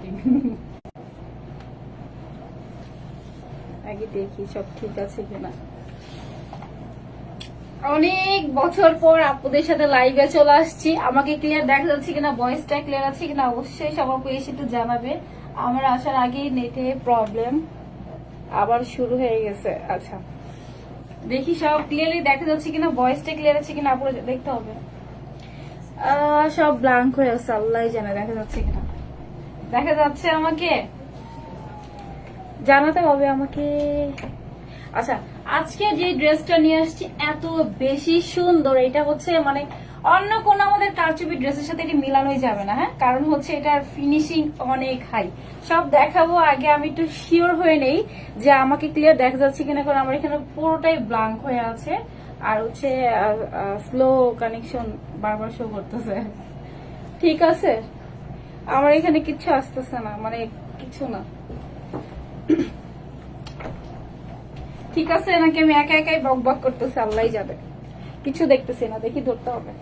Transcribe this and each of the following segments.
Shooting. আগে দেখি সব ঠিক আছে কিনা। অনেক বছর পর আপুদের সাথে লাইভে চলে আসছি। আমাকে ক্লিয়ার দেখা যাচ্ছে কিনা, ভয়েসটা ক্লিয়ার আছে কিনা অবশ্যই সব আপু এসে একটু জানাবে। আমার আসার আগেই নেটে প্রবলেম আবার শুরু হয়ে গেছে। আচ্ছা দেখি সব ক্লিয়ারলি দেখা যাচ্ছে কিনা, ভয়েসটা ক্লিয়ার আছে কিনা আপুরা দেখতে হবে। সব ব্ল্যাঙ্ক হয়ে আছে, আল্লাহ জানে দেখা যাচ্ছে কিনা। দেখা যাচ্ছে আমাকে জানাতে হবে আমাকে। আচ্ছা আজকে যে ড্রেসটা নিয়ে আসছি এত বেশি সুন্দর, এটা হচ্ছে মানে অন্য কোন আমাদের কারচুপি ড্রেসের সাথে এটা মিলানোই যাবে না। হ্যাঁ, কারণ হচ্ছে এটার ফিনিশিং অনেক হাই। সব দেখাবো, আগে আমি একটু শিওর হয়ে নেই যে আমাকে ক্লিয়ার দেখা যাচ্ছে কিনা, কারণ আমার এখানে পুরোটাই ব্ল্যাঙ্ক হয়ে আছে আর হচ্ছে স্লো কানেকশন বারবার শো করতেছে। ঠিক আছে, আমার এখানে কিচ্ছু আসতেছে না, মানে কিছু না। ঠিক আছে নাকি আমি একা একাই বক বক করতেছি, আল্লাহ যাবে। কিছু দেখতেছি না, দেখি ধরতে হবে।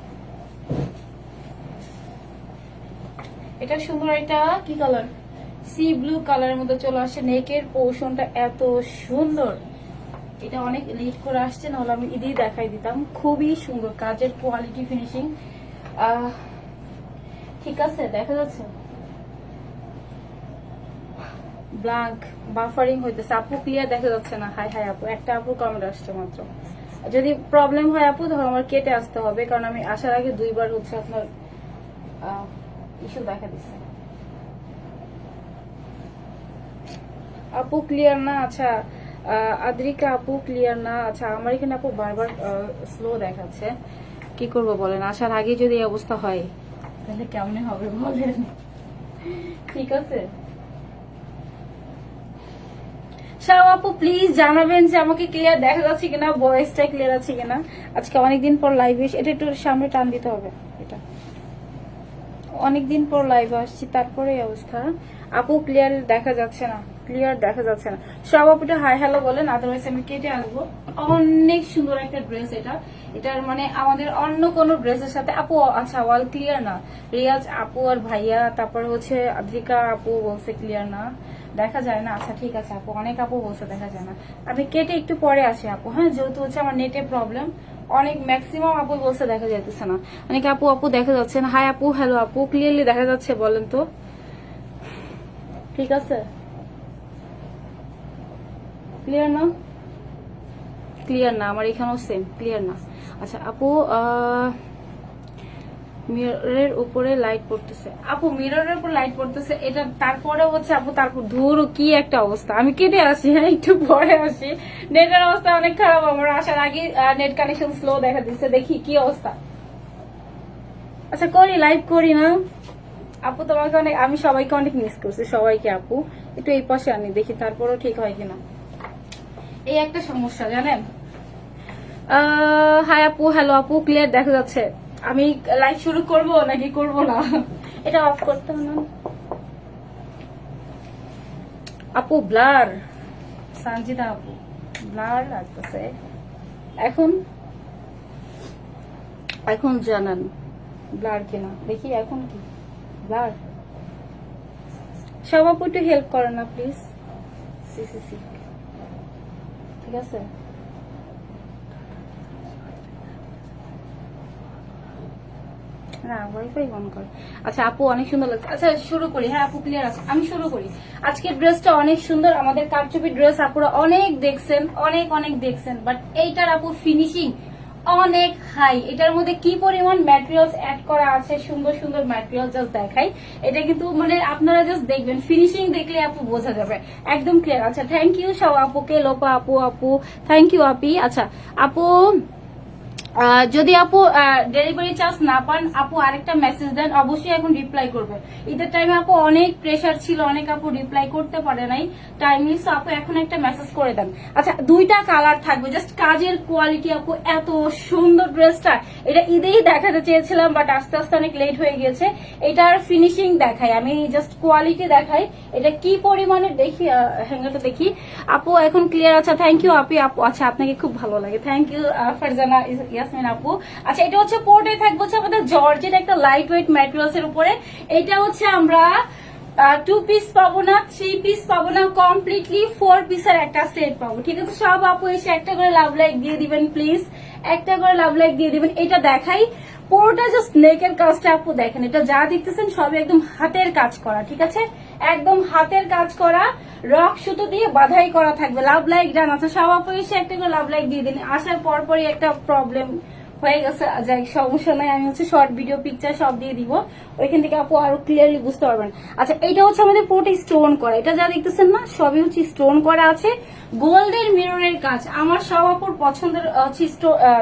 এটা সুন্দর, এটা কি কালার, সি ব্লু কালারের মধ্যে চলে আসছে। নেকের পোর্শনটা এত সুন্দর, এটা অনেক লিড করে আসছে, নাহলে আমি ঈদেই দেখাই দিতাম। খুবই সুন্দর কাজের কোয়ালিটি, ফিনিশিং। ঠিক আছে দেখা যাচ্ছে, ব্ল্যাঙ্ক বাফারিং হইতেছে। আপু ক্লিয়ার দেখা যাচ্ছে না। হাই হাই আপু, একটা আপু কমেন্ট আসছে মাত্র। যদি প্রবলেম হয় আপু তাহলে আমার কেটে আসতে হবে, কারণ আমি আসার আগে দুইবার হচ্ছে আপনার ইস্যু দেখা দিচ্ছে। আপু ক্লিয়ার না। আচ্ছা আদ্রিকা আপু ক্লিয়ার না। আচ্ছা আমার এখানে আপু বারবার স্লো দেখাচ্ছে, কি করব বলেন। আসার আগে যদি এই অবস্থা হয় তাহলে কেমনে হবে বলেন। ঠিক আছে সব আপু প্লিজ জানাবেন যে আমাকে ক্লিয়ার দেখা যাচ্ছে কিনা, ভয়েসটা ক্লিয়ার আছে কিনা। আজকে অনেকদিন পর লাইভে, এটা একটু সামনে টান দিতে হবে। এটা অনেকদিন পর লাইভে আসছি, তারপরে এই অবস্থা। আপু ক্লিয়ার দেখা যাচ্ছে না, ক্লিয়ার দেখা যাচ্ছে না। সব আপুটা হাই হ্যালো বলেন, আদারওয়াইজ আমি কেটে আসবো। অনেক সুন্দর একটা ড্রেস এটা, এটার মানে আমাদের অন্য কোনো ড্রেসের সাথে। আপু আচ্ছা ওয়াল ক্লিয়ার না, রিয়াজ আপু আর ভাইয়া, তারপরে হচ্ছে আদ্রিকা আপু বলছে ক্লিয়ার না, দেখা যায় না। আচ্ছা ঠিক আছে আপু, অনেক আপু বলছে দেখা যায় না। আমি কেটে একটু পরে আসি আপু, হ্যাঁ, যেহেতু হচ্ছে আমার নেটে প্রবলেম। অনেক ম্যাক্সিমাম আপু বলছে দেখা যাইতেছে না, অনেক আপু আপু দেখা যাচ্ছে না। হাই আপু, হ্যালো আপু, ক্লিয়ারলি দেখা যাচ্ছে বলেন তো। ঠিক আছে ক্লিয়ার না, ক্লিয়ার না, আমার এখানেও সেম ক্লিয়ার না। আচ্ছা আপু মিররের উপরে লাইট পড়তেছে। আপু মিররের উপর লাইট পড়তেছে, এটা তারপরে হচ্ছে আপু, তারপর ধুর কি একটা অবস্থা। আমি কেটে আসি, হ্যাঁ একটু পরে আসি। নেটের অবস্থা অনেক খারাপ, আমার আসার আগে নেট কানেকশন স্লো দেখা দিচ্ছে, দেখি কি অবস্থা। আচ্ছা করি, লাইভ করি না আপু, তোমাকে অনেক, আমি সবাইকে অনেক মিস করছি, সবাইকে। আপু একটু এই পাশে আনি দেখি, তারপরও ঠিক হয় কিনা। এই একটা সমস্যা জানেন। হাই আপু, হ্যালো আপু, ক্লিয়ার দেখা যাচ্ছে। আমি লাইভ শুরু করব নাকি করব না, এটা অফ করতে হবে না আপু। ব্লার সঞ্জিতা আপু, ব্লার লাগতেছে এখন। এখন জানান ব্লার কিনা, দেখি এখন কি ব্লার। সব আপু একটু হেল্প করেন না প্লিজ। সি সি সি, ঠিক আছে। হ্যাঁ ওয়াইফাই অন কর। আচ্ছা আপু অনেক সুন্দর লাগছে। আচ্ছা শুরু করি, হ্যাঁ আপু ক্লিয়ার আছে, আমি শুরু করি। আজকের ড্রেসটা অনেক সুন্দর, আমাদের কারচুপি ড্রেস আপুরা অনেক দেখছেন, অনেক অনেক দেখছেন, বাট এইটার আপু ফিনিশিং অনেক হাই। এটার মধ্যে কি পরিমাণ ম্যাটেরিয়ালস অ্যাড করা আছে, সুন্দর সুন্দর ম্যাটেরিয়াল জাস্ট দেখাই। এটা কিন্তু মানে আপনারা জাস্ট দেখবেন, ফিনিশিং দেখলে আপু বোঝা যাবে একদম ক্লিয়ার। আচ্ছা থ্যাংক ইউ সব আপুকে, লোপা আপু, আপু থ্যাংক ইউ আপি। আচ্ছা আপু যদি আপু ডেলিভারি চার্জ না পান, আপু আরেকটা মেসেজ দেন, অবশ্যই এখন রিপ্লাই করবে। ঈদের টাইমে আপু অনেক প্রেসার ছিল, অনেক আপু রিপ্লাই করতে পারে নাই টাইমলি, সো আপু এখন একটা মেসেজ করে দেন। আচ্ছা দুইটা কালার থাকবে, জাস্ট কাজের কোয়ালিটি আপু এত সুন্দর। ড্রেসটা এটা ঈদেই দেখাতে চেয়েছিলাম, বাট আস্তে আস্তে অনেক লেট হয়ে গেছে। এটার ফিনিশিং দেখাই, আমি জাস্ট কোয়ালিটি দেখাই এটা কি পরিমাণে। দেখি হ্যাঙ্গারটা দেখি আপু, এখন ক্লিয়ার আছে। থ্যাংক ইউ আপি আপু। আচ্ছা আপনাকে খুব ভালো লাগে, থ্যাংক ইউ ফারজানা ইয়াসমিন আপু। আচ্ছা এটা হচ্ছে পোর্টে থাকবে হচ্ছে আমাদের জর্জেট একটা লাইট ওয়েট ম্যাটেরিয়ালস এর উপরে। এটা হচ্ছে আমরা 2 পিস পাবো না, 3 পিস পাবো না, কমপ্লিটলি 4 পিসের একটা সেট পাবো। ঠিক আছে, সব আপু এসে একটা করে লাভ লাইক দিয়ে দিবেন প্লিজ, একটা করে লাভ লাইক দিয়ে দিবেন। এটা দেখাই পুরোটা জাস্ট নেকের কাজটা আপু দেখেন, এটা যা দেখতেছেন সবই একদম হাতের কাজ করা। ঠিক আছে, একদম হাতের কাজ করা, রক সুতো দিয়ে বাধাই করা থাকবে। লাভ লাইক ডান আছে, সব আপু এসে একটা করে লাভ লাইক দিয়ে দিন। আসার পরপরই একটা প্রবলেম হয়ে গেছে, যাই সমস্যা নাই, আমি হচ্ছে শর্ট ভিডিও পিকচার সব দিয়ে দিব, ওইখান থেকে আপু আরো ক্লিয়ারলি বুঝতে পারবেন। আচ্ছা, এইটা হচ্ছে আমাদের পুরোটা স্টোন করা, এটা যা দেখতেছেন না সবই হচ্ছে স্টোন করা আছে, গোল্ডের মিররের কাজ। আমার সব আপুর পছন্দের হচ্ছে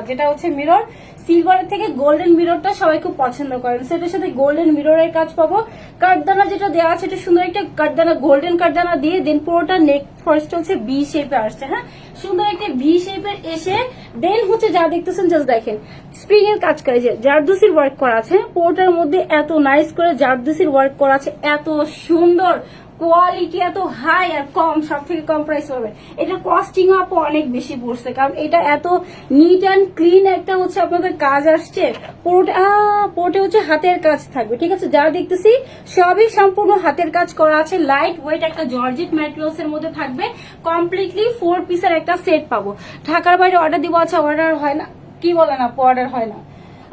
যেটা হচ্ছে মিরর, সিলভারের থেকে গোল্ডেন মিররটা সবাই খুব পছন্দ করেন, সেটার সাথে গোল্ডেন মিররের কাজ পাবো। কাঠদানা যেটা দেওয়া আছে, এটা সুন্দর একটা কাঠদানা, গোল্ডেন কাঠদানা দিয়ে দেন পুরোটা নেক ফার্স্ট হচ্ছে ভি শেপে আসছে। হ্যাঁ, সুন্দর একটা ভি শেপের এসে দেন হচ্ছে যা দেখতেছেন জাস্ট দেখেন স্প্রিং এর কাজ করে, যে জারদুসির ওয়ার্ক করা আছে পুরোটার মধ্যে, এত নাইস করে জারদুসির ওয়ার্ক করা আছে, এত সুন্দর কোয়ালিটি, এত হাই আর কম, সব থেকে কম প্রাইস পাবে। এটা কস্টিং আপু অনেক বেশি পড়ছে, কারণ এটা এত নিট অ্যান্ড ক্লিন একটা হচ্ছে আপনাদের কাজ আসছে, পুরোটা হচ্ছে হাতের কাজ থাকবে। ঠিক আছে, যা দেখতেছি সবই সম্পূর্ণ হাতের কাজ করা আছে, লাইট ওয়েট একটা জর্জেট ম্যাটেরিয়ালস এর মধ্যে থাকবে, কমপ্লিটলি 4 পিসের একটা সেট পাবো। ঢাকার বাইরে অর্ডার দিব, আচ্ছা অর্ডার হয় না, কি বলেন আপু অর্ডার হয় না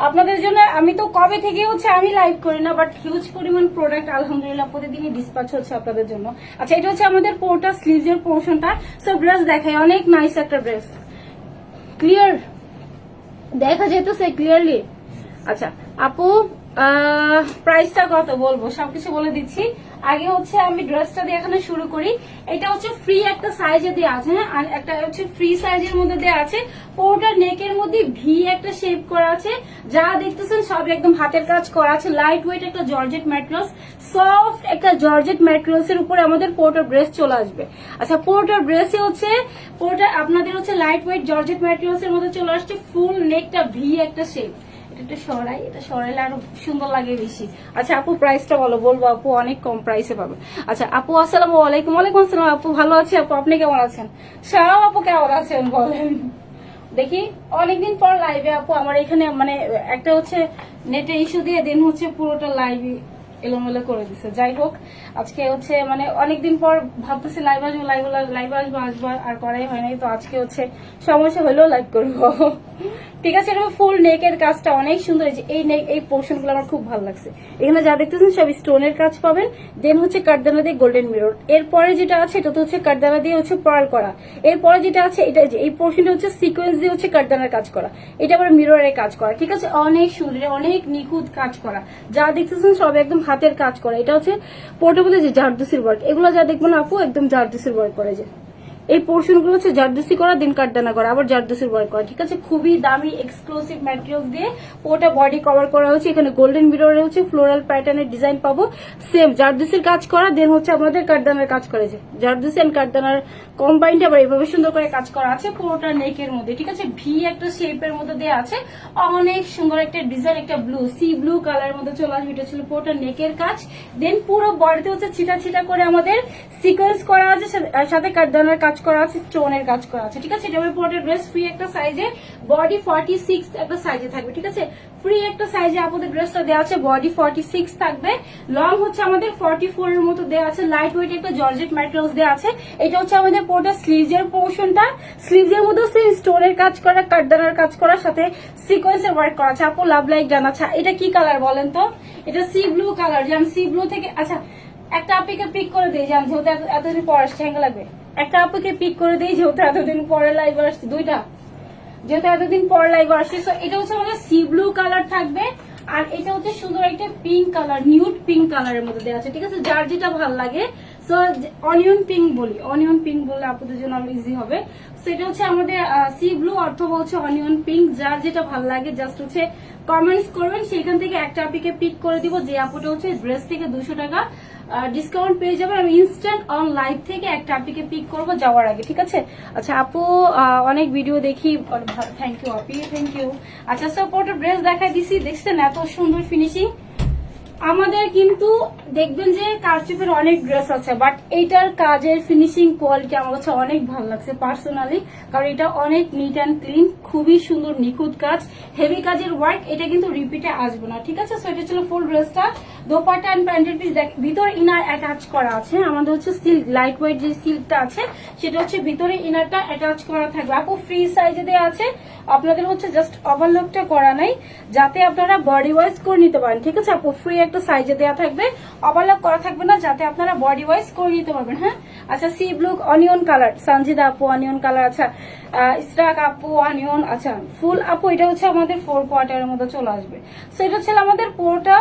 আপনাদের জন্য? আমি তো কবে থেকে হচ্ছে আমি লাইভ করি না, বাট হিউজ পরিমাণ প্রোডাক্ট আলহামদুলিল্লাহ প্রতিদিনই ডিসপ্যাচ হচ্ছে আপনাদের জন্য। আচ্ছা, এটা হচ্ছে আমাদের পুরোটা স্লিভস এর পোর্শনটা। সো ড্রেস দেখাই, অনেক নাইস একটা ড্রেস, ক্লিয়ার দেখা যেতেছে ক্লিয়ারলি। আচ্ছা আপু, প্রাইসটা কত বলবো, সবকিছু বলে দিচ্ছি। আগে হচ্ছে আমি ড্রেসটা দিয়ে এখানে শুরু করি। এটা হচ্ছে ফ্রি একটা সাইজে দেওয়া আছে, হ্যাঁ, আর একটা হচ্ছে ফ্রি সাইজের মধ্যে দেওয়া আছে, পুরোটা নেকের মধ্যে ভি একটা শেপ করা আছে, যা দেখতেছেন সব একদম হাতের কাজ করা আছে, লাইট ওয়েট একটা জর্জেট ম্যাটেরিয়ালস, সফট একটা জর্জেট ম্যাটেরিয়ালস এর উপরে আমাদের পুরোটা ড্রেস চলে আসবে। আচ্ছা, পুরোটা ড্রেসে হচ্ছে পুরোটা আপনাদের হচ্ছে লাইট ওয়েট জর্জেট ম্যাটেরিয়ালস এর মধ্যে চলে আসছে, ফুল নেকটা ভি একটা শেপ। এটা সরাই, এটা সরাইলে আরো সুন্দর লাগে বেশি। আচ্ছা আপু, প্রাইসটা বলবো আপু অনেক কম প্রাইসে পাবে। আচ্ছা আপু, আসসালামু আলাইকুম। ওয়ালাইকুম আসসালাম আপু, ভালো আছি আপু, আপনি কেমন আছেন? শাহ আপু কেমন আছেন বলেন? দেখি অনেকদিন পর লাইভে আপু, আমার এখানে মানে একটা হচ্ছে নেটে ইস্যু দিয়ে দেন হচ্ছে পুরোটা লাইভ এলোমেলো করে দিছে। যাই হোক, আজকে হচ্ছে মানে অনেকদিন পর ভাবতেছি লাইভ আসবো, আসবো আর করাই হয় নাই, তো আজকে হচ্ছে সমস্যা হলেও লাইভ করবো। ঠিক আছে, এটা ফুল নেকের কাজটা অনেক সুন্দর, এই পোর্শন গুলো আমার খুব ভালো লাগছে। এখানে যা দেখতেছেন সব স্টোনের কাজ পাবেন, দেন হচ্ছে কাঠদানা দিয়ে গোল্ডেন মিরর। এরপরে যেটা আছে এটা তো হচ্ছে কাঠদানা দিয়ে হচ্ছে পার্ল করা। এরপরে যেটা আছে এটা এই পোর্শনটা হচ্ছে সিকোয়েন্স দিয়ে হচ্ছে কাঠদানার কাজ করা, এটা আবার মিররের কাজ করা। ঠিক আছে, অনেক সুন্দর, অনেক নিখুঁত কাজ করা, যা দেখতেছেন সব একদম হাতের কাজ করা। এটা হচ্ছে পোর্টেবল যে জারদুসির ওয়ার্ক, এগুলো যা দেখবেন আপু একদম জারদুসির ওয়ার্ক করে, যে এই পোর্শন গুলো হচ্ছে জারদুসি করা, দিন কাঠদানা করা, আবার জারদুসির ওয়ার্ক করা। ঠিক আছে, খুবই দামি এক্সক্লুসিভ ম্যাটেরিয়ালস দিয়ে পুরোটা বডি কভার করা হচ্ছে। এখানে গোল্ডেন মিররে হচ্ছে ফ্লোরাল প্যাটার্নের ডিজাইন পাবো, সেম জারদুসির কাজ করা, দেন হচ্ছে আমাদের কাঠদানার কাজ করেছে, জারদুসি এন্ড কাঠদানার কম্বাইন্ড আবার এইভাবে সুন্দর করে কাজ করা আছে পুরোটা নেকের মধ্যে। ঠিক আছে, ভি একটা শেপের মধ্যে দেওয়া আছে, অনেক সুন্দর একটা ডিজাইন, একটা ব্লু সি ব্লু কালারের মধ্যে চলে আসবে। এটা ছিল পুরোটা নেকের কাজ, দেন পুরো বডিতে হচ্ছে ছিটা ছিটা করে আমাদের সিকোয়েন্স করা আছে, সাথে কাঠদানার কাজ করা আছে, স্টোনের কাজ করা আছে। ঠিক আছে, এটা পুরোটা ড্রেস ফ্রি একটা সাইজে, বডি 46 একটা সাইজে থাকবে। ঠিক আছে, ফ্রি একটা সাইজে আপনাদের ড্রেসটা দেওয়া আছে, বডি 46 থাকবে, লং হচ্ছে আমাদের 44 এর মতো দেওয়া আছে, লাইট ওয়েট একটা জর্জেট ম্যাটেরিয়ালস দেওয়া আছে। এটা হচ্ছে আমাদের পুরোটা স্লিভস এর পোর্শনটা, স্লিভস এর মধ্যে স্টোনের কাজ করা, কাঠদানার কাজ করা, সাথে সিকোয়েন্সের ওয়ার্ক করা আছে। আপু লাভ লাইক জানা। আচ্ছা, এটা কি কালার বলেন তো? এটা সি ব্লু কালার, যেমন সি ব্লু থেকে। আচ্ছা, একটা আপুকে পিক করে দিই, যেমন যেহেতু এতদিন পর আসছে, হ্যাঙ্গা লাগবে, একটা আপুকে পিক করে দিই যেহেতু এতদিন পরে লাইভ আসছে, দুইটা যেহেতু এতদিন পর লাইভ আসছে। তো এটা হচ্ছে আমাদের সি ব্লু কালার থাকবে, আর এটা হচ্ছে সুন্দর একটা পিঙ্ক কালার, নিউড পিঙ্ক কালারের মধ্যে দেওয়া আছে। ঠিক আছে, যার যেটা ভালো লাগে, সো অনিয়ন পিঙ্ক বলি, অনিয়ন পিঙ্ক বললে আপনাদের জন্য আরো ইজি হবে। সেটা হচ্ছে আমাদের সি ব্লু, অর্থ হচ্ছে অনিয়ন পিঙ্ক, যার যেটা ভালো লাগে জাস্ট হচ্ছে কমেন্টস করবেন, সেখান থেকে একটা আপুকে পিক করে দিব, যে আপুটা হচ্ছে ড্রেস থেকে 200 টাকা ডিসকাউন্ট পেয়ে যাবেন। আমি ইনস্ট্যান্ট অন লাইভ থেকে একটা আপুকে পিক করবো যাওয়ার আগে। ঠিক আছে, আচ্ছা আপু অনেক ভিডিও দেখি, thank you Api, thank you. আচ্ছা, সব পুরো ড্রেস দেখাই দিছি, দেখছেন এত সুন্দর ফিনিশিং। আমাদের কিন্তু দেখবেন যে কারচুপির অনেক ড্রেস আছে, বাট এইটার কাজের ফিনিশিং কোয়ালিটি আমার কাছে অনেক ভালো লাগছে পার্সোনালি, কারণ এটা অনেক নিট অ্যান্ড ক্লিন, খুবই সুন্দর নিখুঁত কাজ, হেভি কাজের ওয়ার্ক, এটা কিন্তু রিপিটে আসবে না, ঠিক আছে। সো এটা ছিল ফুল ড্রেসটা, দোপাট্টা এন্ড প্যান্টের পিস, ভিতর ইনার অ্যাটাচ করা আছে, আমাদের হচ্ছে সিল্ক, লাইট ওয়েট যে সিল্কটা আছে সেটা হচ্ছে ভিতরে ইনারটা অ্যাটাচ করা থাকবে। আপু ফ্রি সাইজে দেওয়া আছে, আপনাদের হচ্ছে জাস্ট ওভারলকটা করা নাই, যাতে আপনারা বডি ওয়াইজ করে নিতে পারেন, ঠিক আছে আপু। ফ্রি একটা সাইজে দেওয়া থাকবে, ওভারলক করা থাকবে না, যাতে আপনারা বডি ওয়াইজ করে নিতে পারবেন। হ্যাঁ, আচ্ছা C blue onion colour, Sanjida আপু অনিয়ন কালার, আচ্ছা ইসরাক আপু অনিয়ন, আচ্ছা ফুল আপু, এটা হচ্ছে আমাদের 4 কোয়ার্টারের মধ্যে চলে আসবে। সো এটা হচ্ছে আমাদের পুরোটা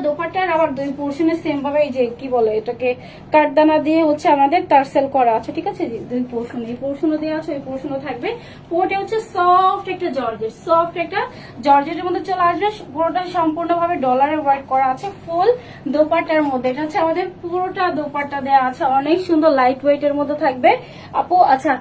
দোপাট্টার আবার দুই পোর্শনে সেম ভাবে এই যে কি বলে এটাকে কাঠদানা দিয়ে হচ্ছে আমাদের টার্সেল করা আছে, ঠিক আছে। দুই পোর্শন, এই পোর্শনও দেওয়া আছে, ওই পোর্শনও থাকবে। পুরোটা হচ্ছে সফট একটা জর্জেটের মধ্যে চলে আসবে, পুরোটা সম্পূর্ণভাবে ডলারের ওয়ার্ক করা আছে ফুল দোপাট্টার মধ্যে। এটা হচ্ছে আমাদের পুরোটা দোপাট্টা দেওয়া আছে, অনেক সুন্দর লাইট ওয়েটের মধ্যে থাকবে আপু। আচ্ছা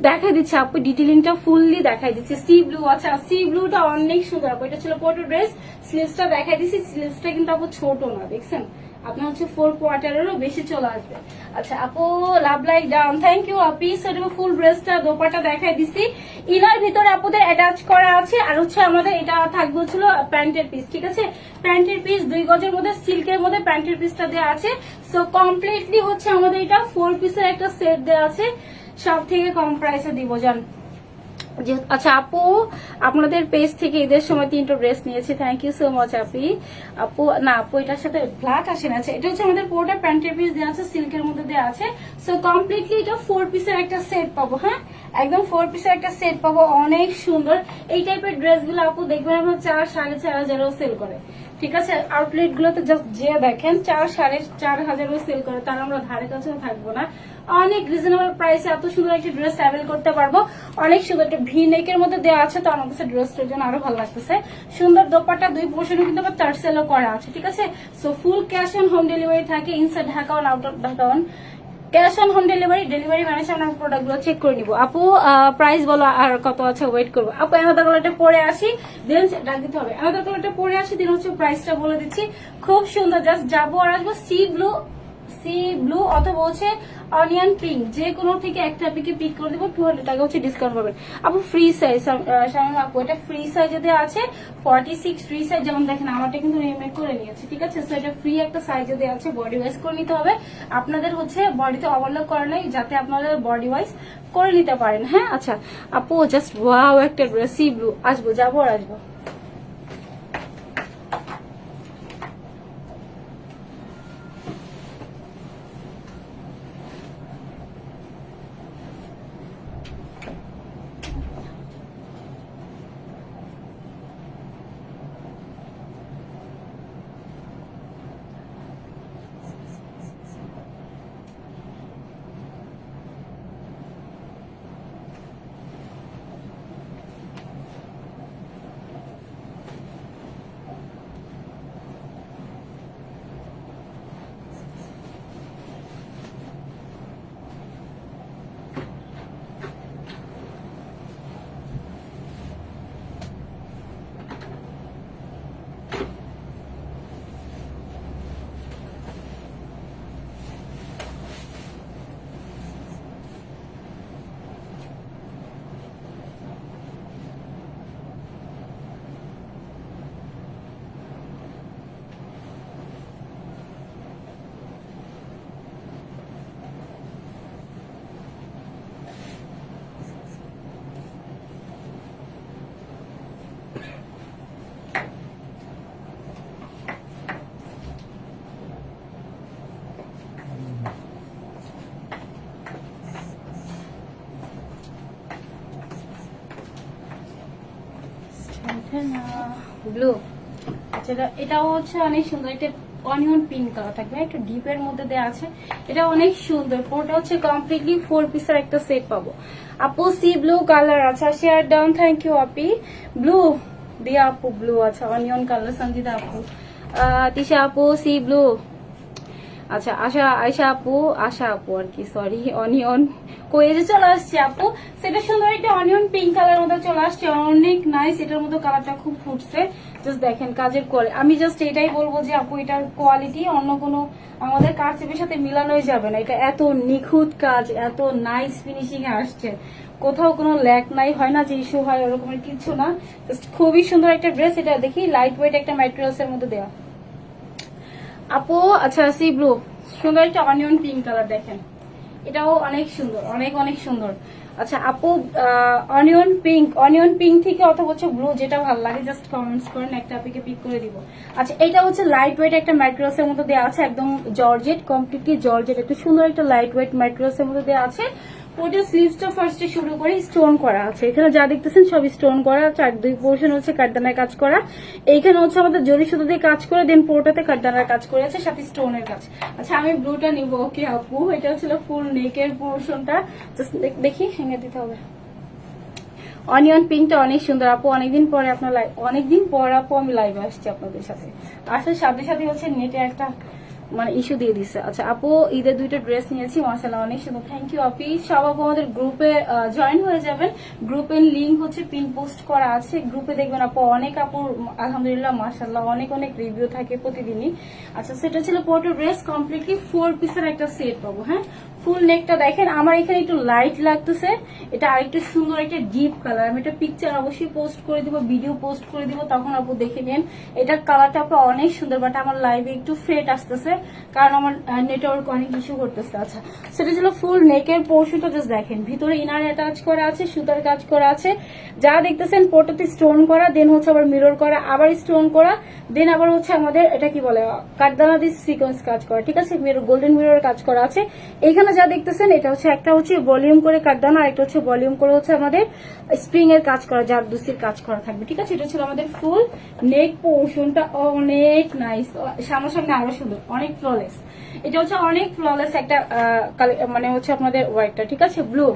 দেখাই দিচ্ছি আপু, ডিটেলিংটা ফুললি দেখাই দিচ্ছি। সি ব্লু, আচ্ছা সি ব্লুটা অনেক সুন্দর আপু, এটা ছিল পোটো ড্রেস। স্লিভসটা দেখাই দিচ্ছি, স্লিভসটা কিন্তু আপু ছোট না, দেখছেন আপনার হচ্ছে 4 কোয়ার্টারেরও বেশি চলে আসবে। আচ্ছা আপু love like down, thank you আপি। সেটা ফুল ড্রেসটা দোপাট্টা দেখাই দিচ্ছি, ইনার ভিতরে আপুদের অ্যাটাচ করা আছে, আর হচ্ছে আমাদের এটা থাকবে হচ্ছিল প্যান্টের পিস, ঠিক আছে। প্যান্টের পিস 2 গজের মধ্যে সিল্কের মধ্যে প্যান্টের পিসটা দেওয়া আছে। সো কমপ্লিটলি হচ্ছে আমাদের এটা 4 পিসের একটা সেট দেওয়া আছে, সব থেকে কম প্রাইসে দিব জান। আচ্ছা আপু আপনাদের পেজ থেকে ঈদের সময় 3টা ড্রেস নিয়েছি, থ্যাংক ইউ সো মাচ আপি। আপু না আপু এটার সাথে ব্ল্যাক আসে না, এটা হচ্ছে আমাদের পুরোটা প্যান্টের পিস দেওয়া আছে, সিল্কের মধ্যে দেওয়া আছে। সো কমপ্লিটলি এটা 4 পিসের একটা সেট পাবো। হ্যাঁ একদম 4 পিসের একটা সেট পাবো, অনেক সুন্দর। এই টাইপের ড্রেসগুলো আপু দেখবেন আমরা 4-4.5 সেল করে, ঠিক আছে। আউটলেট গুলোতে জাস্ট যে দেখেন 4-4.5 সেল করে, তার আমরা ধারে কাছেও থাকবো না। অনেক রিজনেবল প্রাইসে এত সুন্দর একটা ড্রেস অ্যাভেল করতে পারবো, অনেক সুন্দর একটা ভি নেকের মধ্যে দেওয়া আছে, তো আমার কাছে ড্রেসটার জন্য আরো ভালো লাগতেছে। সুন্দর দোপাট্টা 2 পোর্শনে কিন্তু আবার টার্সেলও করা আছে, ঠিক আছে। So full cash on home delivery থাকে, inside Dhaka on out of Dhaka on cash on home delivery manage আমরা প্রোডাক্ট গুলো চেক করে নিবো। আপু প্রাইস বলো আর কত আছে, ওয়েট করবো আপু। আলাদা কালারটা পরে আসি, দেন ডাক দিতে হবে, আলাদা কালারটা পরে আসি, দেন হচ্ছে প্রাইসটা বলে দিচ্ছি। খুব সুন্দর, জাস্ট যাবো আর আসবো। সি ব্লু অথবা হচ্ছে অনিয়ন পিঙ্ক, যে কোনো থেকে একটা আপনাকে পিক করে দেবো, 200 টাকা হচ্ছে ডিসকাউন্ট পাবেন আপু। ফ্রি সাইজ আপু, এটা ফ্রি সাইজে দেওয়া আছে 46 ফ্রি সাইজ, যেমন দেখেন আমারটা কিন্তু রিমেক করে নিয়েছে, ঠিক আছে। সো এটা ফ্রি একটা সাইজে দেওয়া আছে, বডি ওয়াইজ করে নিতে হবে আপনাদের, হচ্ছে বডিতে ওভারলক করা নাই, যাতে আপনাদের বডি ওয়াইজ করে নিতে পারেন। হ্যাঁ আচ্ছা আপু জাস্ট ওয়াও একটা ড্রেস, সি ব্লু, আসবো যাবো আর আসবো। ব্লু, আচ্ছা এটাও হচ্ছে অনেক সুন্দর, এটা অনিয়ন পিঙ্ক কালার থাকবে, একটু ডিপের মধ্যে দেওয়া আছে, এটা অনেক সুন্দর। পুরোটা হচ্ছে কমপ্লিটলি 4 পিসের একটা সেট পাবো আপু। সি ব্লু কালার, আচ্ছা share down, thank you Api. Blue দিয়া আপু ব্লু, আচ্ছা অনিয়ন কালার সঞ্জিতা আপু, তিশা আপু সি ব্লু, আচ্ছা আশা আপু আর কি, সরি অনিয়ন কয়ে যে চলে আসছে আপু। সেটা সুন্দর একটা অনিয়ন পিঙ্ক কালার মধ্যে চলে আসছে, অনেক নাইস, এটার মধ্যে কালারটা খুব ফুটছে। জাস্ট দেখেন কাজের কোয়ালিটি। আমি জাস্ট এটাই বলবো যে আপু এটার কোয়ালিটি অন্য কোনো আমাদের কারচুপির সাথে মিলানোই যাবে না। এটা এত নিখুঁত কাজ, এত নাইস ফিনিশিং এ আসছে, কোথাও কোনো ল্যাক নাই, হয় না যে ইস্যু হয় ওরকমের কিছু না। জাস্ট খুবই সুন্দর একটা ড্রেস। এটা দেখি লাইট ওয়েট একটা ম্যাটেরিয়ালস এর মধ্যে দেওয়া আপু। আচ্ছা সি ব্লু, সুন্দর একটা অনিয়ন পিঙ্ক কালার দেখেন, এটাও অনেক সুন্দর, অনেক অনেক সুন্দর। আচ্ছা আপু অনিয়ন পিঙ্ক থেকে অথবা হচ্ছে ব্লু যেটা ভালো লাগে জাস্ট কমেন্টস করেন, একটা আপনাকে পিক করে দিব। আচ্ছা এটা হচ্ছে লাইট ওয়েট একটা ম্যাটেরিয়ালস এর মধ্যে দেওয়া আছে, একদম জর্জেট, কমপ্লিটলি জর্জেট, একটা সুন্দর একটা লাইট ওয়েট ম্যাটেরিয়ালস এর মধ্যে দেওয়া আছে। ওটা স্লিভসটা ফার্স্টে শুরু করে স্টোন করা আছে, এখানে যা দেখতেছেন সব স্টোন করা, চার দুই পোর্শন হচ্ছে কাঠদানার কাজ করা, এইখানে হচ্ছে আমাদের জরি সুতো দিয়ে কাজ করে, দেন পোর্টাতে কাঠদানার কাজ করেছে, সাথে স্টোনের কাজ। আচ্ছা আমি ব্লুটা নিব। ওকে আপু, এটা হচ্ছিল ফুল নেকের পোর্শনটা, জাস্ট দেখি হেঙ্গে দিতে হবে। অনিয়ন পিঙ্কটা অনেক সুন্দর আপু, অনেকদিন পরে আপনার অনেকদিন পর আপু আমি লাইভে আসছি আপনাদের সাথে। আসলে সাথে সাথে হচ্ছে নেটে একটা মানে ইস্যু দিয়ে দিচ্ছে। আচ্ছা আপু ঈদের দুইটা ড্রেস নিয়েছি, মাশাআল্লাহ অনেক সুন্দর, থ্যাংক ইউ আপি। সব আপু আমাদের গ্রুপে জয়েন হয়ে যাবেন, গ্রুপের লিঙ্ক হচ্ছে পিন পোস্ট করা আছে, গ্রুপে দেখবেন আপু অনেক আপুর আলহামদুলিল্লাহ মাশাআল্লাহ অনেক অনেক রিভিউ থাকে প্রতিদিনই। আচ্ছা সেটা ছিল পোর্টো ড্রেস, কমপ্লিটলি 4 পিসের একটা সেট পাবো। হ্যাঁ ফুল নেকটা দেখেন, আমার এখানে একটু লাইট লাগতেছে, এটা আরেকটু সুন্দর একটা ডিপ কালার। আমি এটা পিকচার অবশ্যই পোস্ট করে দিব, ভিডিও পোস্ট করে দিব, তখন আপু দেখে নেন। এটার কালারটা আপু অনেক সুন্দর, বাট আমার লাইভে একটু ফেট আসতেছে কারণ আমার নেটওয়ার্ক অনেক ইস্যু করতেছে। আচ্ছা সেটা ছিল ফুল নেকের পোর্শনটা, জাস্ট দেখেন ভিতরে ইনার অ্যাটাচ করা আছে, সুতার কাজ করা আছে, যা দেখতেছেন পোর্টাতে স্টোন করা, দেন হচ্ছে আবার মিরর করা, আবার স্টোন করা, দেন আবার হচ্ছে আমাদের এটা কি বলে কাঠদানা দিয়ে সিকোয়েন্স কাজ করা, ঠিক আছে, গোল্ডেন মিরর কাজ করা আছে। এইখানে যা দেখতেছেন এটা হচ্ছে একটা হচ্ছে ভলিউম করে কাঠদানা, আর একটা হচ্ছে ভলিউম করে হচ্ছে আমাদের স্প্রিং এর কাজ করা, জারদুসির কাজ করা থাকবে, ঠিক আছে। এটা ছিল আমাদের ফুল নেক পোর্শনটা, অনেক নাইস, সামনাসামনি আরো সুন্দর, অনেক ফ্ললেস। এটা হচ্ছে অনেক ফ্ললেস একটা মানে হচ্ছে আপনাদের ওয়াইটটা, ঠিক আছে, ব্লু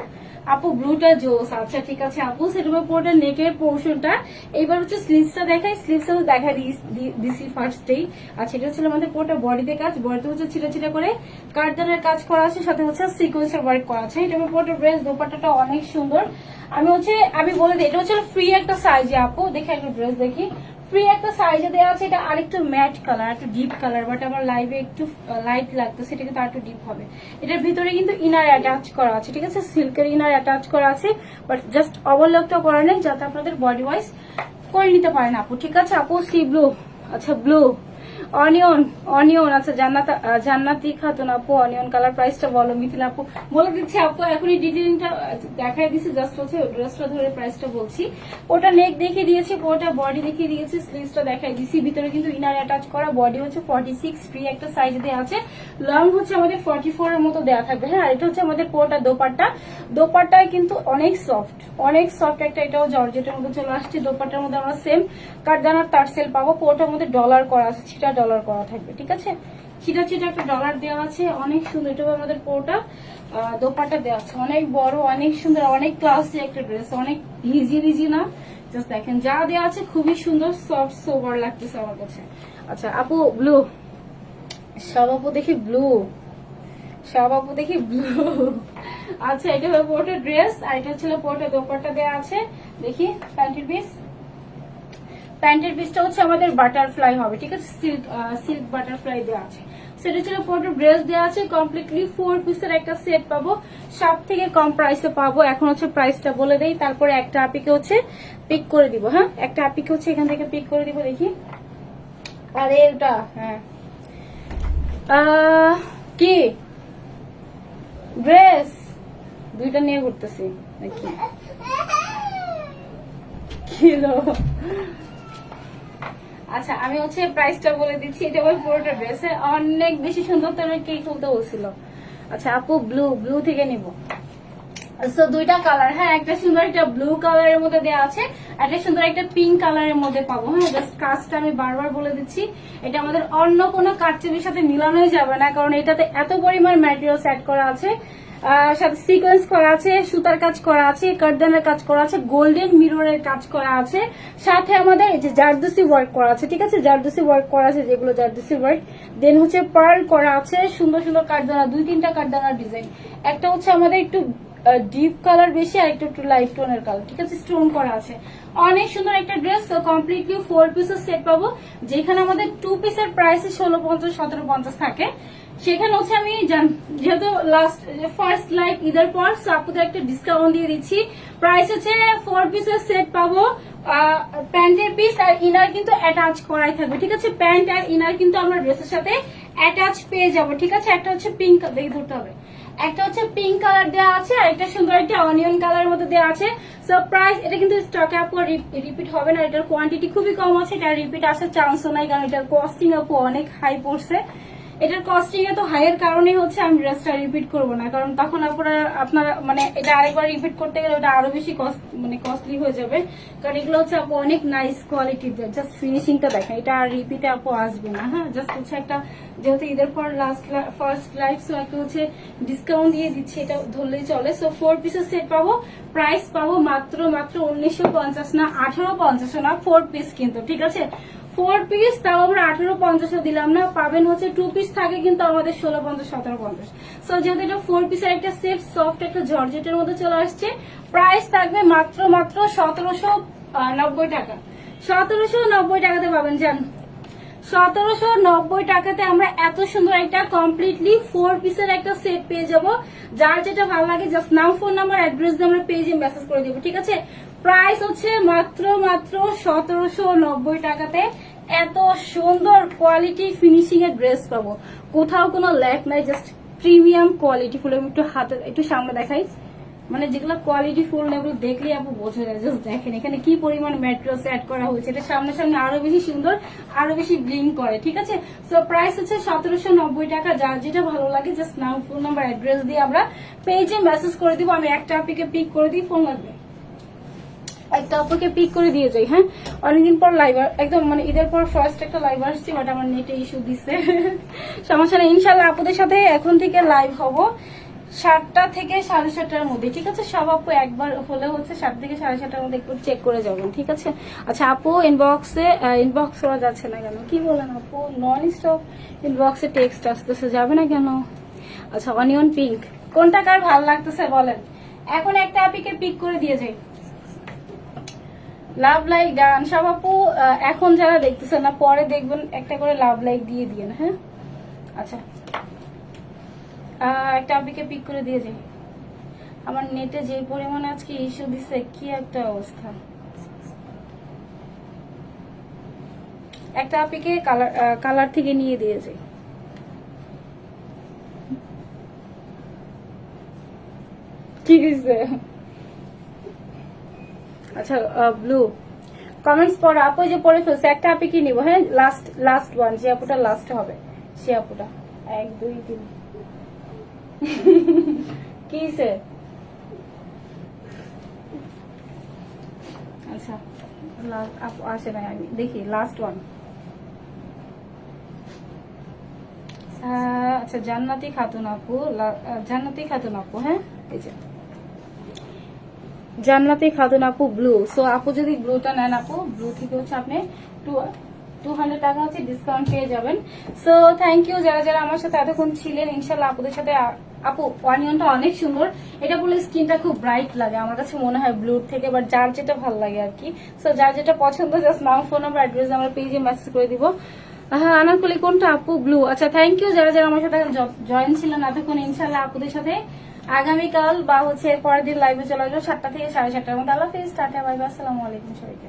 আপু ব্লুটা জোস। আচ্ছা ঠিক আছে আপু, সেটা পুরোটা নেকের পোর্শনটা। এইবার হচ্ছে স্লিভসটা দেখাই, স্লিভসটা দেখা দিছি ফার্স্টেই। আচ্ছা এটা হচ্ছে আমাদের পুরোটা বডিতে কাজ, বডিতে হচ্ছে ছিটা ছিটা করে কাঠদানের কাজ করা আছে, সাথে হচ্ছে সিকোয়েন্সের ওয়ার্ক করা আছে। এটা পুরোটা ড্রেস, দোপাট্টাটা অনেক সুন্দর। আমি বলে দিই এটা হচ্ছে ফ্রি একটা সাইজে আপু, দেখে একটা ড্রেস দেখি, ফ্রি একটা সাইজে দেওয়া আছে। এটা আরেকটু ম্যাট কালার, একটু ডিপ কালার, বাট আমার লাইভে একটু লাইট লাগতো, সেটা কিন্তু আরেকটু ডিপ হবে। এটার ভিতরে কিন্তু ইনার অ্যাটাচ করা আছে, ঠিক আছে, সিল্কের ইনার অ্যাটাচ করা আছে, বাট জাস্ট ওভারলকটা করা নেই যাতে আপনাদের বডি ওয়াইজ করে নিতে পারেন আপু, ঠিক আছে আপু। সি ব্লু, আচ্ছা ব্লু অনিয়ন আচ্ছা জান্নাতি খাতুন আপু, অনিয়ন কালার প্রাইসটা বলো। মিথিলা আপু বলে দিচ্ছি আপু, এখনই ডিটেইলিংটা দেখাই দিচ্ছি, জাস্ট হচ্ছে ড্রেসটা ধরে প্রাইসটা বলছি। ওটা নেক দেখিয়ে দিয়েছি, ওটা বডি দেখিয়ে দিয়েছি, স্লিভসটা দেখাই দিচ্ছি। ভিতরে কিন্তু ইনার অ্যাটাচ করা, বডি হচ্ছে 46, ফ্রি একটা সাইজ দেওয়া আছে, লং হচ্ছে আমাদের 44 এর মতো দেওয়া থাকবে। হ্যাঁ এটা হচ্ছে আমাদের পোটা দোপাট্টায় কিন্তু অনেক সফট একটা, এটাও জর্জেটের মধ্যে চলে আসছে। দোপাট্টার মধ্যে আমরা সেম কাঠদানার টার্সেল পাবো, পোটার মধ্যে ডলার করা আছে, ছিটা ডলার করা থাকবে, ঠিক আছে, ছিটা একটা ডলার দেওয়া আছে, অনেক সুন্দর। এটা আমাদের পোটা দোপাট্টা দেওয়া আছে, অনেক বড়, অনেক সুন্দর, অনেক ক্লাসি একটা ড্রেস, অনেক ইজি না, জাস্ট দেখেন যা দেওয়া আছে খুবই সুন্দর, সফট সোবার লাগতেছে আমার কাছে। আচ্ছা আপু ব্লু, সব আপু দেখি ব্লু। আচ্ছা এটা হলো পোটা ড্রেস, আর এটা ছিল পোটা দোপাট্টা দেওয়া আছে। দেখি প্যান্টের পিসটা হচ্ছে আমাদের বাটারফ্লাই হবে, ঠিক আছে, সিল্ক বাটারফ্লাই দেওয়া আছে। সেটা ছিল পোটা ড্রেস দেওয়া আছে, কমপ্লিটলি 4 পিসের একটা সেট পাবো, সব থেকে কম প্রাইসে পাবো। এখন হচ্ছে প্রাইসটা বলে দেই, তারপরে একটা আপিকে হচ্ছে পিক করে দিব। হ্যাঁ একটা আপিকে হচ্ছে এখান থেকে পিক করে দিব, দেখি। আরে ওটা হ্যাঁ কি ড্রেস দুইটা নিয়ে ঘুরতেছি নাকি, কিলো। আচ্ছা আমি হচ্ছে প্রাইসটা বলে দিচ্ছি, এটা আমার পুরোটা ড্রেস অনেক বেশি সুন্দর, তো কে খুলতে বলছিল। আচ্ছা আপু ব্লু থেকে নিব। সো দুইটা কালার, হ্যাঁ একটা সুন্দর একটা ব্লু কালারের মধ্যে দেওয়া আছে, একটা সুন্দর একটা পিঙ্ক কালারের মধ্যে পাবো। হ্যাঁ জাস্ট কাজটা আমি বারবার বলে দিচ্ছি, এটা আমাদের অন্য কোনো কারচুপির সাথে মিলানোই যাবে না, কারণ এটাতে এত পরিমাণ ম্যাটেরিয়ালস অ্যাড করা আছে, সাথে সিকোয়েন্স করা আছে, সুতার কাজ করা আছে, কাঠদানের কাজ করা আছে, গোল্ডেন মিররের কাজ করা আছে, সাথে আমাদের এই যে জারদুসি ওয়ার্ক করা আছে, ঠিক আছে, জারদুসি ওয়ার্ক করা আছে, যেগুলো জারদুসি ওয়ার্ক, দেন হচ্ছে পার্ল করা আছে, সুন্দর সুন্দর কাঠদানা, 2-3টা কাঠদানার ডিজাইন। একটা হচ্ছে আমাদের একটু ডিপ কালার বেশি আর একটু লাইট টোনের কালার, ঠিক আছে, স্টোন করা আছে। অনেক সুন্দর একটা ড্রেস, কমপ্লিটলি 4 পিসের সেট পাবো, যেখানে আমাদের 2 পিসের প্রাইস 1650 1750 থাকে। সেখানে হচ্ছে আমি যেহেতু ফার্স্ট লাইভ ঈদের পর আপুদের একটা ডিসকাউন্ট দিয়ে দিচ্ছি। প্রাইস হচ্ছে 4 পিসের সেট পাবো, প্যান্টের পিস আর ইনার কিন্তু অ্যাটাচ করাই থাকবে, ঠিক আছে। প্যান্ট আর ইনার কিন্তু আমরা ড্রেসের সাথে অ্যাটাচ পেয়ে যাবো, ঠিক আছে। একটা হচ্ছে পিঙ্ক, দেখে ধরতে হবে, একটা হচ্ছে পিঙ্ক কালার দেওয়া আছে আর একটা সুন্দর একটা অনিয়ন কালার মধ্যে দেওয়া আছে। সো প্রাইস এটা কিন্তু স্টকে আপু রিপিট হবে না, এটার কোয়ান্টিটি খুবই কম আছে, এটা রিপিট আসার চান্সও নাই, কারণ এটার কস্টিং আপু অনেক হাই পড়ছে। এটার কস্টিং এত হাইয়ের কারণে হচ্ছে আমি ড্রেসটা রিপিট করবো না, কারণ তখন আপনারা মানে এটা আরেকবার রিপিট করতে গেলে ওটা আরো বেশি কস্টলি হয়ে যাবে, কারণ এগুলো হচ্ছে আপু অনেক নাইস কোয়ালিটির, জাস্ট ফিনিশিংটা দেখেন, এটা আর রিপিটে আপু আসবে না। হ্যাঁ, জাস্ট হচ্ছে একটা যেহেতু ঈদের পর ফার্স্ট লাইভ, সো একটা হচ্ছে ডিসকাউন্ট দিয়ে দিচ্ছে, এটা ধরলেই চলে। সো 4 পিসের সেট পাবো, প্রাইস পাবো মাত্র 1950 না 1850 না, 4 পিস কিন্তু, ঠিক আছে। 4 পিস তাও আমরা 1850 দিলাম না, পাবেন হচ্ছে 2 পিস থাকে কিন্তু আমাদের 1650 1750। সো যেহেতু এটা 4 পিসের একটা সেট, সফট একটা জর্জেটের মধ্যে চলে আসছে, প্রাইস থাকবে মাত্র 1790 টাকা। 1790 টাকাতে পাবেন, জান 1790 টাকাতে আমরা এত সুন্দর একটা কমপ্লিটলি 4 পিসের একটা সেট পেয়ে যাব। যার যেটা ভালো লাগে জাস্ট নাম, ফোন নাম্বার, অ্যাড্রেস দিয়ে আমরা পেজে মেসেজ করে দেবো, ঠিক আছে। প্রাইস হচ্ছে মাত্র 1790 টাকাতে এত সুন্দর কোয়ালিটি ফিনিশিং এর ড্রেস পাবো, কোথাও কোনো ল্যাক নাই, জাস্ট প্রিমিয়াম কোয়ালিটি ফুল। আমি একটু হাতে একটু সামনে দেখাই, মানে যেগুলো কোয়ালিটি ফুল এগুলো দেখলেই আপু বোঝা যায়। জাস্ট দেখেন এখানে কি পরিমাণ ম্যাটেরিয়ালস অ্যাড করা হয়েছে, এটা সামনে সামনে আরো বেশি সুন্দর, আরো বেশি ব্লিং করে, ঠিক আছে। সো প্রাইস হচ্ছে 1790 টাকা। যার যেটা ভালো লাগে জাস্ট নাম, ফোন নাম্বার, অ্যাড্রেস দিয়ে আমরা পেজে মেসেজ করে দিব। আমি একটা আপুকে পিক করে দিই, ফোন লাগবে একটা আপুকে পিক করে দিয়ে যাই। হ্যাঁ, অনেকদিন পর লাইভ, একদম মানে ঈদের পর ফার্স্ট একটা লাইভ আসছি, বাট আমার নেটে ইস্যু দিচ্ছে, সমস্যা নেই। ইনশাল্লাহ আপুদের সাথে এখন থেকে লাইভ হব 7টা থেকে 7:30টার মধ্যে, ঠিক আছে। সব আপু একবার হলে হচ্ছে 7 থেকে 7:30টার মধ্যে একটু চেক করে যাবেন, ঠিক আছে। আচ্ছা আপু ইনবক্স করা যাচ্ছে না কেন, কি বলেন আপু? নন স্টপ ইনবক্সে টেক্সট আসতেছে, যাবে না কেন? আচ্ছা অনিয়ন পিঙ্ক, কোনটা কার ভালো লাগতেছে বলেন, এখন একটা আপিকে পিক করে দিয়ে যাই। লাভ লাইক ডান সব আপু, এখন যারা দেখতেছেন না পরে দেখবেন একটা করে লাভ লাইক দিয়ে দিয়েন। হ্যাঁ, আচ্ছা একটা আপিকে পিক করে দিয়ে যাই। আমার নেটে যে পরিমাণে আজকে ইস্যু দিচ্ছে, কি একটা অবস্থা। একটা আপিকে কালার থেকে নিয়ে দিয়ে যাই। ঠিক আছে, আচ্ছা ব্লু কমেন্টস পড়ো আপু, যে পড়ে ফেলছে। একটা আপি কি নিবো? হ্যাঁ, লাস্ট ওয়ান, যে আপুটা লাস্ট হবে সে আপুটা। 1 2 3 কিসে? আচ্ছা আপু আসে না, আমি দেখি লাস্ট ওয়ান। আচ্ছা জান্নাতি খাতুন আপু, জান্নাতি খাতুন আপু, হ্যাঁ এই যে জান্নাতি খাতুন আপু ব্লু। সো আপু যদি ব্লুটা নেন, আপু ব্লু থেকে হচ্ছে আপনি 200 টাকা হচ্ছে ডিসকাউন্ট পেয়ে যাবেন। সো থ্যাংক ইউ যারা যারা আমার সাথে এতক্ষণ ছিলেন। ইনশাল্লাহ আপুদের সাথে আপু অনিয়নটা অনেক সুন্দর, এটা বলে স্কিনটা খুব ব্রাইট লাগে আমার কাছে মনে হয় ব্লুর থেকে, বাট যার যেটা ভালো লাগে আর কি। সো যার যেটা পছন্দ জাস্ট নাম, ফোন নাম্বার, অ্যাড্রেস আমরা পেজে মেসেজ করে দিব। হ্যাঁ আনারকলি কোনটা আপু? ব্লু। আচ্ছা থ্যাংক ইউ যারা যারা আমার সাথে জয়েন ছিলেন এতক্ষণ। ইনশাল্লাহ আপুদের সাথে আগামীকাল বা হচ্ছে পরের দিন লাইভে চলে আসবো 7টা থেকে 7:30টার মধ্যে। আল্লাহ হাফেজ, টাটা, বাই বাই, আসসালামু আলাইকুম সবাইকে।